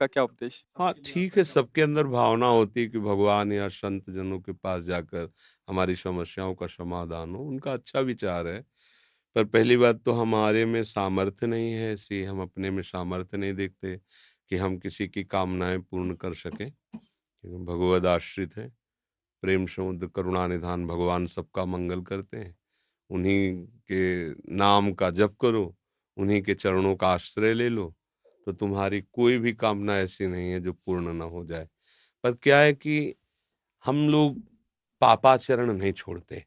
का क्या उपदेश? हाँ, ठीक है, सबके अंदर भावना होती है कि भगवान या संत जनों के पास जाकर हमारी समस्याओं का समाधान हो, उनका अच्छा विचार है। पर पहली बात तो हमारे में सामर्थ्य नहीं है ऐसी, हम अपने में सामर्थ्य नहीं देखते कि हम किसी की कामनाएँ पूर्ण कर सकें, क्योंकि भगवद आश्रित हैं। प्रेम समुद्र करुणा निधान भगवान सबका मंगल करते हैं। उन्हीं के नाम का जप करो, उन्हीं के चरणों का आश्रय ले लो, तो तुम्हारी कोई भी कामना ऐसी नहीं है जो पूर्ण ना हो जाए। पर क्या है कि हम लोग पापाचरण नहीं छोड़ते।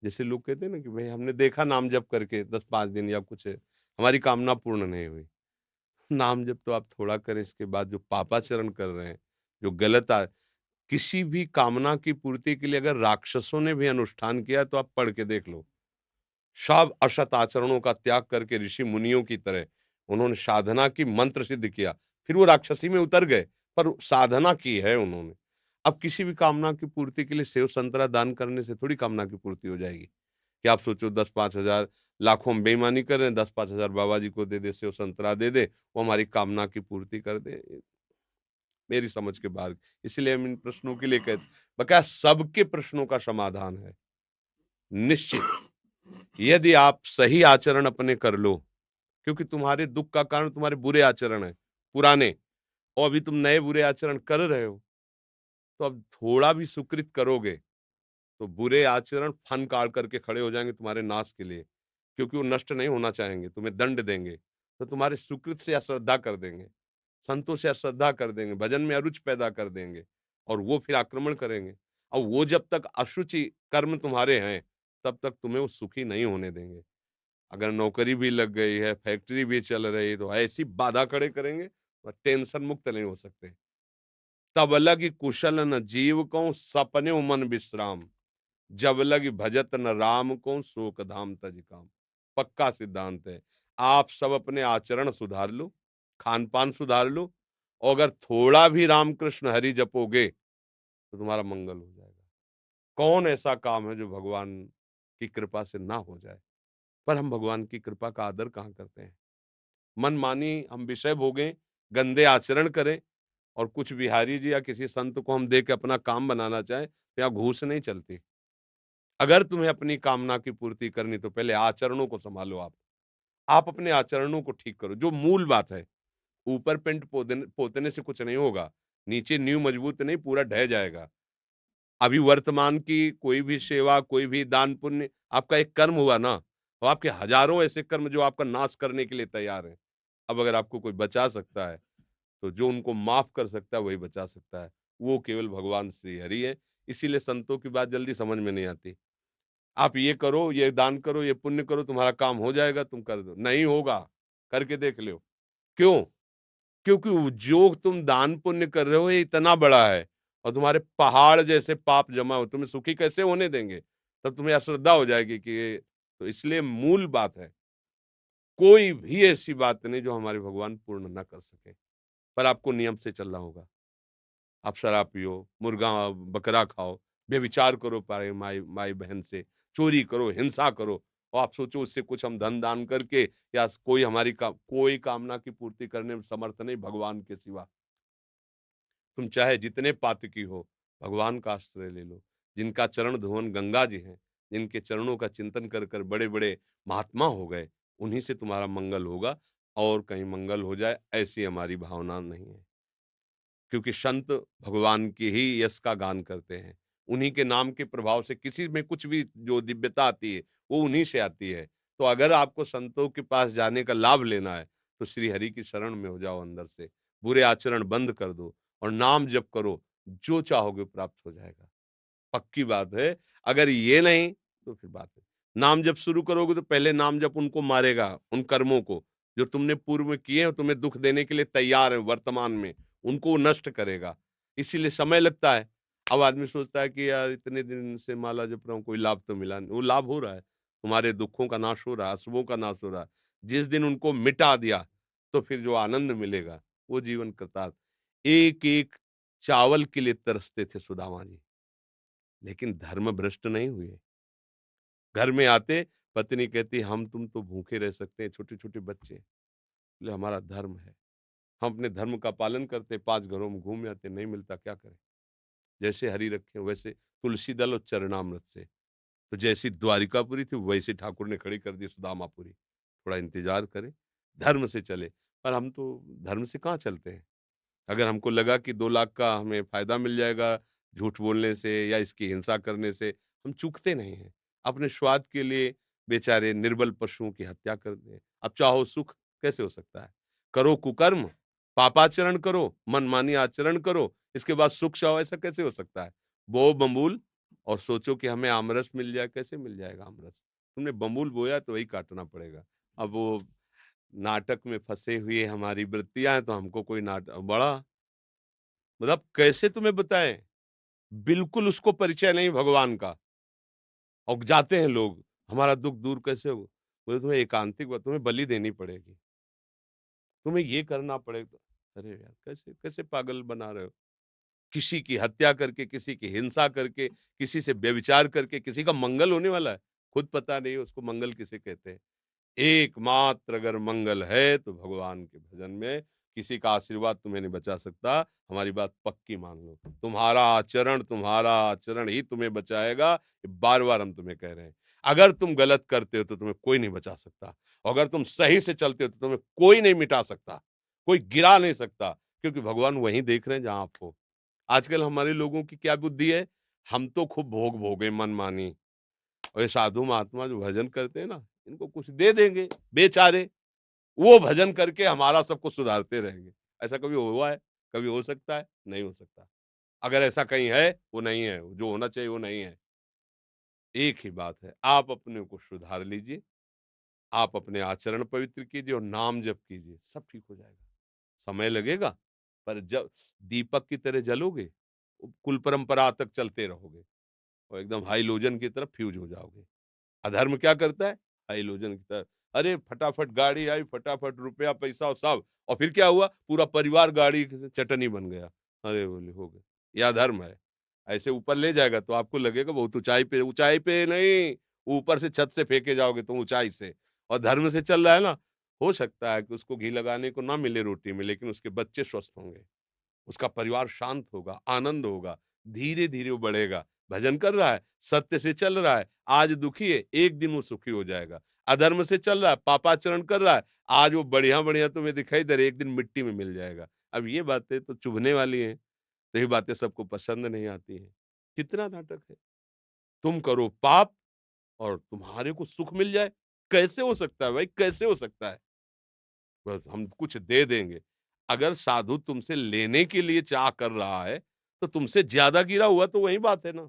जैसे लोग कहते हैं ना कि भई हमने देखा नाम जप करके 10-5 दिन या कुछ हमारी कामना पूर्ण नहीं हुई। नाम जप तो आप थोड़ा करें, इसके बाद जो पापाचरण कर रहे हैं, जो गलत किसी भी कामना की पूर्ति के लिए अगर राक्षसों ने भी अनुष्ठान किया तो आप पढ़ के देख लो। सब असत आचरणों का त्याग करके ऋषि मुनियों की तरह उन्होंने साधना की, मंत्र सिद्ध किया, फिर वो राक्षसी में उतर गए, पर साधना की है उन्होंने। अब किसी भी कामना की पूर्ति के लिए सेव संतरा दान करने से थोड़ी कामना की पूर्ति हो जाएगी। कि आप सोचो 10-5 हज़ार, लाखों हम बेईमानी कर रहे हैं, 10-5 हज़ार बाबा जी को दे दे, सेव संतरा दे दे, वो हमारी कामना की पूर्ति कर दे, मेरी समझ के बाहर। इसलिए हम इन प्रश्नों के लिए कहते, बकाया सबके प्रश्नों का समाधान है निश्चित, यदि आप सही आचरण अपने कर लो, क्योंकि तुम्हारे दुःख का कारण तुम्हारे बुरे आचरण है, पुराने, और अभी तुम नए बुरे आचरण कर रहे हो, तो अब थोड़ा भी सुकृत करोगे, तो बुरे आचरण फन काढ़ करके खड़े हो जाएँगे तुम्हारे नाश के लिए, क्योंकि वो नष्ट नहीं होना चाहेंगे, तुम्हें दंड देंगे, तो तुम्हारे सुकृत से अश्रद्धा कर देंगे, संतों से अश्रद्धा कर देंगे, भजन में अरुचि पैदा कर देंगे, और वो फिर आक्रमण करेंगे। और वो जब तक अशुचि कर्म तुम्हारे हैं, तब तक तुम्हें वो सुखी नहीं होने देंगे। अगर नौकरी भी लग गई है, फैक्ट्री भी चल रही है, तो ऐसी बाधा खड़े करेंगे, और टेंशन मुक्त नहीं हो सकते। तब लगी कुशल न जीव को सपने मन विश्राम, जब लगी भजत न राम को शोक धाम तज काम। पक्का सिद्धांत है। आप सब अपने आचरण सुधार लो, खान पान सुधार लो, और अगर थोड़ा भी रामकृष्ण हरि जपोगे तो तुम्हारा मंगल हो जाएगा। कौन ऐसा काम है जो भगवान की कृपा से ना हो जाए? पर हम भगवान की कृपा का आदर कहाँ करते हैं? मनमानी हम विषय भोगें, गंदे आचरण करें, और कुछ बिहारी जी या किसी संत को हम दे के अपना काम बनाना चाहें, तो यहाँ घूस नहीं चलती। अगर तुम्हें अपनी कामना की पूर्ति करनी तो पहले आचरणों को संभालो आप। आप अपने आचरणों को ठीक करो, जो मूल बात है। ऊपर पेंट पोतने से कुछ नहीं होगा। नीचे नींव मजबूत नहीं, पूरा ढह जाएगा। अभी वर्तमान की कोई भी सेवा, कोई भी दान पुण्य आपका एक कर्म हुआ ना, तो आपके हजारों ऐसे कर्म जो आपका नाश करने के लिए तैयार हैं। अब अगर आपको कोई बचा सकता है, तो जो उनको माफ कर सकता है वही बचा सकता है। वो केवल भगवान श्री हरि है। इसीलिए संतों की बात जल्दी समझ में नहीं आती। आप ये करो, ये दान करो, ये पुण्य करो, तुम्हारा काम हो जाएगा, तुम कर दो। नहीं होगा, करके देख लो। क्यों? क्योंकि जो तुम दान पुण्य कर रहे हो ये इतना बड़ा है, और तुम्हारे पहाड़ जैसे पाप जमा हो, तुम्हें सुखी कैसे होने देंगे? तब तुम्हें अश्रद्धा हो जाएगी कि ये, तो इसलिए मूल बात है, कोई भी ऐसी बात नहीं जो हमारे भगवान पूर्ण ना कर सके। पर आपको नियम से चलना होगा। आप शराब पियो, मुर्गा बकरा खाओ, व्यभिचार करो पाए माई माई बहन से, चोरी करो, हिंसा करो, और आप सोचो उससे कुछ हम धन दान करके, या कोई हमारी कोई कामना की पूर्ति करने में समर्थ नहीं भगवान के सिवा। तुम चाहे जितने पातकी हो, भगवान का आश्रय ले लो। जिनका चरण धुवन गंगा जी हैं, जिनके चरणों का चिंतन कर कर बड़े-बड़े महात्मा हो गए, उन्हीं से तुम्हारा मंगल होगा, और कहीं मंगल हो जाए ऐसी हमारी भावना नहीं है। क्योंकि संत भगवान के ही यश का गान करते हैं। उन्हीं के नाम के प्रभाव से किसी में कुछ भी जो दिव्यता आती है, वो उन्हीं से आती है। तो अगर आपको संतों के पास जाने का लाभ लेना है, तो श्री हरि की शरण में हो जाओ अंदर से। बुरे आचरण बंद कर दो, और नाम जप करो, जो चाहोगे प्राप्त हो जाएगा। पक्की बात है, अगर ये नहीं, तो फिर बात है। नाम जप शुरू करोगे तो पहले नाम जप उनको मारेगा, उन कर्मों को, जो तुमने पूर्व में किए हैं, तुम्हें दुःख देने के लिए तैयार है वर्तमान में, उनको वो नष्ट करेगा। इसीलिए समय लगता है। अब आदमी सोचता है कि यार इतने दिन से माला जप रहा हूँ, कोई लाभ तो मिला नहीं। वो लाभ हो रहा है, तुम्हारे दुखों का नाश हो रहा है, अशुभों का नाश हो रहा है। जिस दिन उनको मिटा दिया, तो फिर जो आनंद मिलेगा, वो जीवन कृतार्थ। एक-एक चावल के लिए तरसते थे सुदामा जी। लेकिन धर्म भ्रष्ट नहीं हुए। घर में आते, पत्नी कहती हम तुम तो भूखे रह सकते हैं, छोटे-छोटे बच्चे। बोले हमारा धर्म है। हम अपने धर्म का पालन करते, 5 घरों में घूम आते, नहीं मिलता क्या करें? जैसे हरि रखें वैसे तुलसी दल और चरणामृत से। तो जैसी द्वारिकापुरी थी वैसी ठाकुर ने खड़ी कर दी सुदामापुरी। थोड़ा इंतज़ार करें, धर्म से चलें। पर हम तो धर्म से कहाँ चलते हैं? अगर हमको लगा कि 2 लाख का हमें फ़ायदा मिल जाएगा झूठ बोलने से या इसकी हिंसा करने से, हम चूकते नहीं हैं। अपने स्वार्थ के लिए बेचारे निर्बल पशुओं की हत्या कर दें। अब चाहो सुख कैसे हो सकता है? करो कुकर्म, पापाचरण करो, मनमानी आचरण करो, इसके बाद सुख चाहो ऐसा कैसे हो सकता है? बोओ बबूल और सोचो कि हमें आमरस मिल जाए, कैसे मिल जाएगा आमरस? तुमने बबूल बोया तो वही काटना पड़ेगा। अब वो नाटक में फँसे हुए हमारी वृत्तियाँ हैं तो हमको कोई बड़ा मतलब कैसे तुम्हें बताएँ? बिल्कुल उसको परिचय नहीं भगवान का और जाते हैं लोग, हमारा दुःख दूर कैसे हो? बोले तुम्हें एकांतिक तुम्हें बलि देनी पड़ेगी, तुम्हें ये करना पड़ेगा। अरे यार! कैसे कैसे पागल बना रहे हो? किसी की हत्या करके, किसी की हिंसा करके, किसी से व्यभिचार करके किसी का मंगल होने वाला है? खुद पता नहीं उसको मंगल किसे कहते हैं। एकमात्र अगर मंगल है तो भगवान के भजन में किसी का आशीर्वाद तुम्हें नहीं बचा सकता। हमारी बात पक्की मान लो। तुम्हारा आचरण ही तुम्हें बचाएगा। ये बार-बार हम तुम्हें कह रहे हैं। अगर तुम गलत करते हो तो तुम्हें कोई नहीं बचा सकता। और अगर तुम सही से चलते हो तो तुम्हें कोई नहीं मिटा सकता, कोई गिरा नहीं सकता क्योंकि भगवान वहीं देख रहे हैं जहाँ आप हो। आजकल हमारे लोगों की क्या बुद्धि है? हम तो खूब भोग भोगे मनमानी और ये साधु महात्मा जो भजन करते हैं ना, इनको कुछ दे देंगे बेचारे, वो भजन करके हमारा सब कुछ सुधारते रहेंगे। ऐसा कभी हुआ है? कभी हो सकता है? नहीं हो सकता। अगर ऐसा कहीं है, वो नहीं है, जो होना चाहिए वो नहीं है। एक ही बात है, आप अपने को सुधार लीजिए, आप अपने आचरण पवित्र कीजिए और नाम जप कीजिए, सब ठीक हो जाएगा। समय लगेगा, पर जब दीपक की तरह जलोगे, कुल परंपरा तक चलते रहोगे और एकदम हाइलोजन की तरफ फ्यूज हो जाओगे। अधर्म क्या करता है? हाइलोजन की तरह अरे फटाफट गाड़ी आई, फटाफट रुपया पैसा और सब और फिर क्या हुआ? पूरा परिवार गाड़ी की चटनी बन गया। अरे बोले हो गया। ये अधर्म है। ऐसे ऊपर ले जाएगा तो आपको लगेगा बहुत ऊंचाई पे नहीं, ऊपर से छत से फेंके जाओगे तुम ऊंचाई से। और धर्म से चल रहा है ना, हो सकता है कि उसको घी लगाने को ना मिले रोटी में, लेकिन उसके बच्चे स्वस्थ होंगे। उसका परिवार शांत होगा, आनंद होगा, धीरे-धीरे वो बढ़ेगा। भजन कर रहा है, सत्य से चल रहा है, आज दुखी है, एक दिन वो सुखी हो जाएगा। अधर्म से चल रहा है, पापाचरण कर रहा है, आज वो बढ़िया-बढ़िया तुम्हें दिखाई दे रहा है, एक दिन मिट्टी में मिल जाएगा। अब ये बातें तो चुभने वाली हैं, तो ये बातें सबको पसंद नहीं आती हैं। कितना नाटक है? तुम करो पाप और तुम्हारे को सुख मिल जाए, कैसे हो सकता है भाई, कैसे हो सकता है? बस हम कुछ दे देंगे। अगर साधु तुमसे लेने के लिए चाह कर रहा है, तो तुमसे ज़्यादा गिरा हुआ तो वही बात है ना।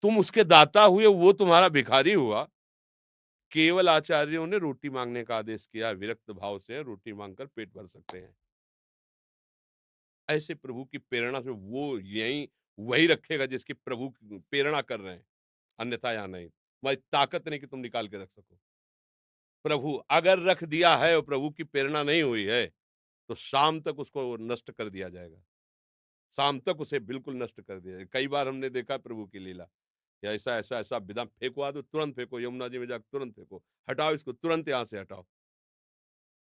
तुम उसके दाता हुए, वो तुम्हारा भिखारी हुआ। केवल आचार्यों ने रोटी माँगने का आदेश किया है, विरक्त भाव से रोटी माँगकर पेट भर सकते हैं। ऐसे प्रभु की प्रेरणा से वो यहीं वही रखेगा जिसकी प्रभु प्रेरणा कर रहे हैं, अन्यथा यहाँ नहीं। तुम्हारी ताकत नहीं कि तुम निकाल के रख सको। प्रभु अगर रख दिया है और प्रभु की प्रेरणा नहीं हुई है, तो शाम तक उसको नष्ट कर दिया जाएगा। शाम तक उसे बिल्कुल नष्ट कर दिया। कई बार हमने देखा है प्रभु की लीला कि ऐसा विधा फेंकवा दो, तुरंत फेंको, यमुना जी में जाकर तुरंत फेंको, हटाओ इसको, तुरंत यहाँ से हटाओ।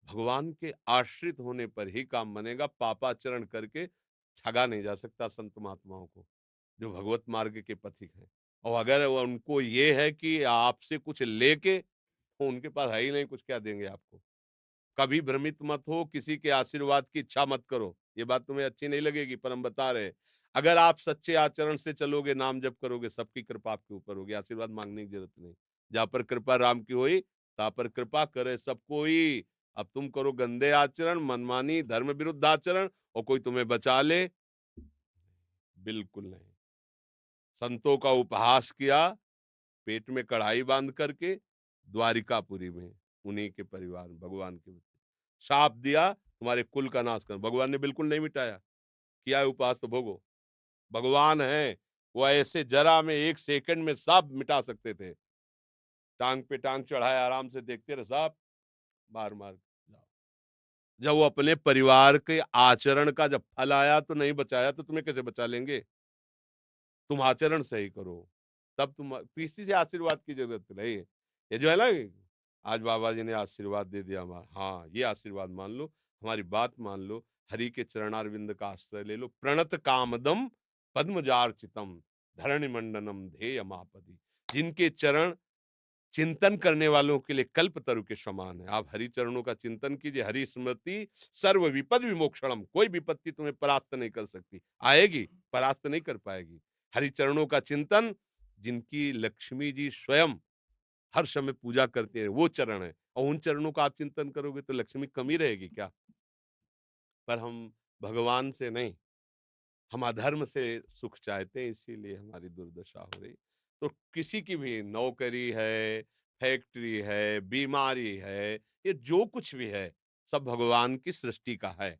भगवान के आश्रित होने पर ही काम बनेगा, पापाचरण करके ठगा नहीं जा सकता संत महात्माओं को, जो भगवत मार्ग के पथिक हैं। और अगर वो उनको ये है कि आपसे कुछ लेके, तो उनके पास है ही नहीं, कुछ क्या देंगे आपको। कभी भ्रमित मत हो, किसी के आशीर्वाद की इच्छा मत करो। ये बात तुम्हें अच्छी नहीं लगेगी पर हम बता रहे हैं। अगर आप सच्चे आचरण से चलोगे, नाम जप करोगे, सबकी कृपा आपके ऊपर होगी, आशीर्वाद माँगने की ज़रूरत नहीं। जहाँ पर कृपा राम की होई, तहाँ पर कृपा करे सब कोई। अब तुम करो गंदे आचरण, मनमानी, धर्म विरुद्ध आचरण और कोई तुम्हें बचा ले, बिल्कुल नहीं। संतों का उपहास किया, पेट में कढ़ाई बाँध करके, द्वारिकापुरी में, उन्हीं के परिवार में, भगवान के बच्चे। शाप दिया तुम्हारे कुल का नाश कर, भगवान ने बिल्कुल नहीं मिटाया। किया है उपवास तो भोगो। भगवान हैं, वो ऐसे जरा में 1 सेकंड में सब मिटा सकते थे। टाँग पे टाँग चढ़ाए आराम से देखते रहे सब मार-मार जाओ। जब वो अपने परिवार के आचरण का जब फल आया तो नहीं बचाया तो तुम्हें कैसे बचा लेंगे? तुम आचरण सही करो, तब तुम किसी से आशीर्वाद की ज़रूरत नहीं है। ये जो है ना, आज बाबा जी ने आशीर्वाद दे दिया हमारा, हाँ, ये आशीर्वाद मान लो, हमारी बात मान लो, हरि के चरणारविंद का आश्रय ले लो। प्रणत कामदम पद्मजार्चितम धरणि मंडनम ध्येयमापदि। जिनके चरण चिंतन करने वालों के लिए कल्प तरु के समान है। आप हरि चरणों का चिंतन कीजिए। हरि स्मृति सर्व विपद विमोक्षणम। कोई विपत्ति तुम्हें परास्त नहीं कर सकती। आएगी, परास्त नहीं कर पाएगी। हरि चरणों का चिंतन, जिनकी लक्ष्मी जी स्वयं हर समय पूजा करते हैं, वो चरण है। और उन चरणों का आप चिंतन करोगे तो लक्ष्मी कमी रहेगी क्या? पर हम भगवान से नहीं, हम अधर्म से सुख चाहते हैं, इसीलिए हमारी दुर्दशा हो रही। तो किसी की भी नौकरी है, फैक्ट्री है, बीमारी है, ये जो कुछ भी है, सब भगवान की सृष्टि का है।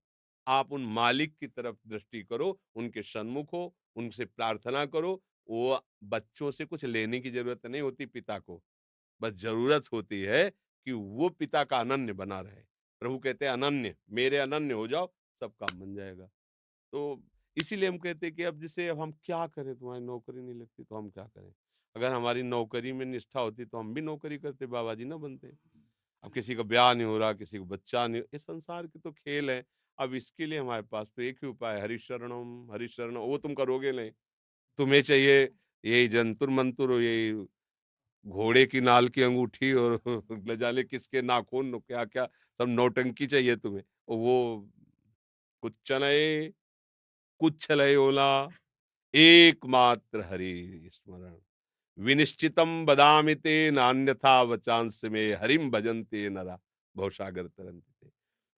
आप उन मालिक की तरफ दृष्टि करो, उनके सन्मुख हो, उनसे प्रार्थना करो। वो बच्चों से कुछ लेने की जरूरत नहीं होती पिता को, बस जरूरत होती है कि वो पिता का अनन्य बना रहे। प्रभु कहते हैं अनन्य, मेरे अनन्य हो जाओ, सब काम बन जाएगा। तो इसीलिए हम कहते हैं कि अब जैसे अब हम क्या करें, तुम्हारी नौकरी नहीं लगती तो हम क्या करें? अगर हमारी नौकरी में निष्ठा होती तो हम भी नौकरी करते, बाबा जी ना बनते। अब किसी का ब्याह नहीं हो रहा, किसी को बच्चा नहीं, ये संसार के तो खेल है। अब इसके लिए हमारे पास तो एक ही उपाय है, हरिशरणम हरिशरणम। वो तुम करोगे नहीं, तुम्हें चाहिए यही जंतुर मंतुर, यही घोड़े की नाल की अंगूठी और न जाने किसके नाखून, क्या क्या सब नौटंकी चाहिए तुम्हें। और वो कुछ चनए कुछ लय ओला, एकमात्र हरि स्मरण। विनिश्चितम बदामि ते नान्यथा वचांस में हरिम भजन्ते नरा भवसागर तरंते।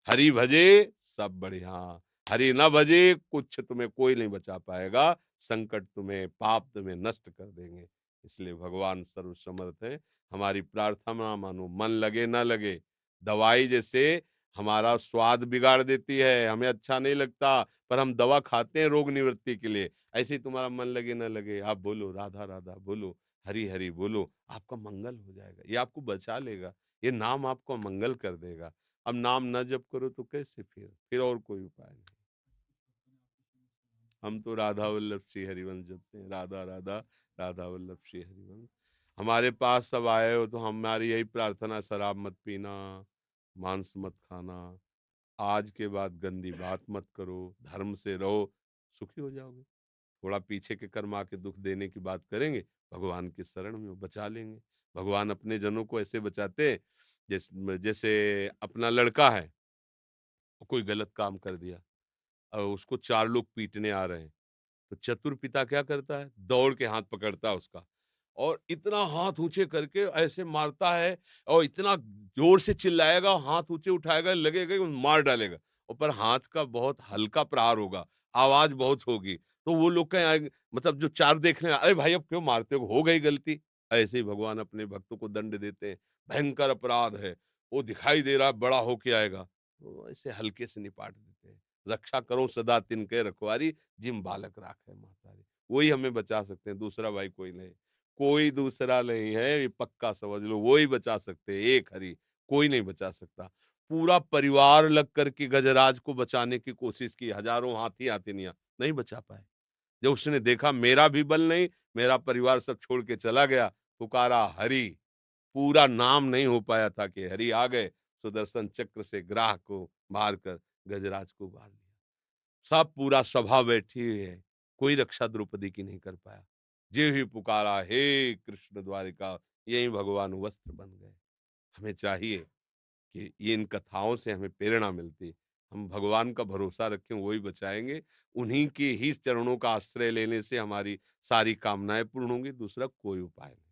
हरि भजे सब बढ़िया, हरि न भजे कुछ तुम्हें कोई नहीं बचा पाएगा। संकट तुम्हें, पाप तुम्हें नष्ट कर देंगे। इसलिए भगवान सर्वसमर्थ है। हमारी प्रार्थना मानो, मन लगे ना लगे। दवाई जैसे हमारा स्वाद बिगाड़ देती है, हमें अच्छा नहीं लगता, पर हम दवा खाते हैं रोग निवृत्ति के लिए। ऐसे ही तुम्हारा मन लगे ना लगे, आप बोलो राधा राधा, बोलो हरि हरि, बोलो, आपका मंगल हो जाएगा। ये आपको बचा लेगा, ये नाम आपको मंगल कर देगा। अब नाम न जप करो तो कैसे? फिर और कोई उपाय नहीं। हम तो राधा वल्लभ श्री हरिवंश जपते हैं, राधा राधा, राधा वल्लभ श्री हरिवंश। हमारे पास सब आए हो तो हमारी यही प्रार्थना, शराब मत पीना, मांस मत खाना, आज के बाद गंदी बात मत करो, धर्म से रहो, सुखी हो जाओगे। थोड़ा पीछे के कर्म आके दुख देने की बात करेंगे, भगवान की शरण में वो बचा लेंगे। भगवान अपने जनों को ऐसे बचाते हैं, जैसे अपना लड़का है, कोई गलत काम कर दिया और उसको चार लोग पीटने आ रहे हैं, तो चतुर पिता क्या करता है, दौड़ के हाथ पकड़ता है उसका और इतना हाथ ऊंचे करके ऐसे मारता है, और इतना जोर से चिल्लाएगा, हाथ ऊंचे उठाएगा, लगेगा कि मार डालेगा। और पर हाथ का बहुत हल्का प्रहार होगा, आवाज बहुत होगी। तो वो लोग कहें, मतलब जो चार देख रहे हैं, अरे भाई अब क्यों मारते हो गई गलती। ऐसे ही भगवान अपने भक्तों को दंड देते हैं। भयंकर अपराध है, वो दिखाई दे रहा है बड़ा होके आएगा, तो ऐसे हल्के से निपाट देते हैं। रक्षा करो सदा तिनके रखवारी, जिम बालक राखे महतारी। वही हमें बचा सकते हैं, दूसरा भाई कोई नहीं। कोई दूसरा नहीं है, ये पक्का समझ लो, वो ही बचा सकते हैं, एक हरि, कोई नहीं बचा सकता। पूरा परिवार लग करके गजराज को बचाने की कोशिश की, हजारों हाथी हाथिनियां, नहीं बचा पाए। जब उसने देखा मेरा भी बल नहीं, मेरा परिवार सब छोड़ के चला गया, पुकारा हरि। पूरा नाम नहीं हो पाया था कि हरि आ गए, सुदर्शन चक्र से ग्राह को मारकर गजराज को मार दिया। सब पूरा सभा बैठी हुई है, कोई रक्षा द्रौपदी की नहीं कर पाया। जे ही पुकारा हे कृष्ण द्वारिका, यही भगवान वस्त्र बन गए। हमें चाहिए कि ये इन कथाओं से हमें प्रेरणा मिलती, हम भगवान का भरोसा रखें, वही बचाएंगे। उन्हीं के ही चरणों का आश्रय लेने से हमारी सारी कामनाएं पूर्ण होंगी, दूसरा कोई उपाय नहीं।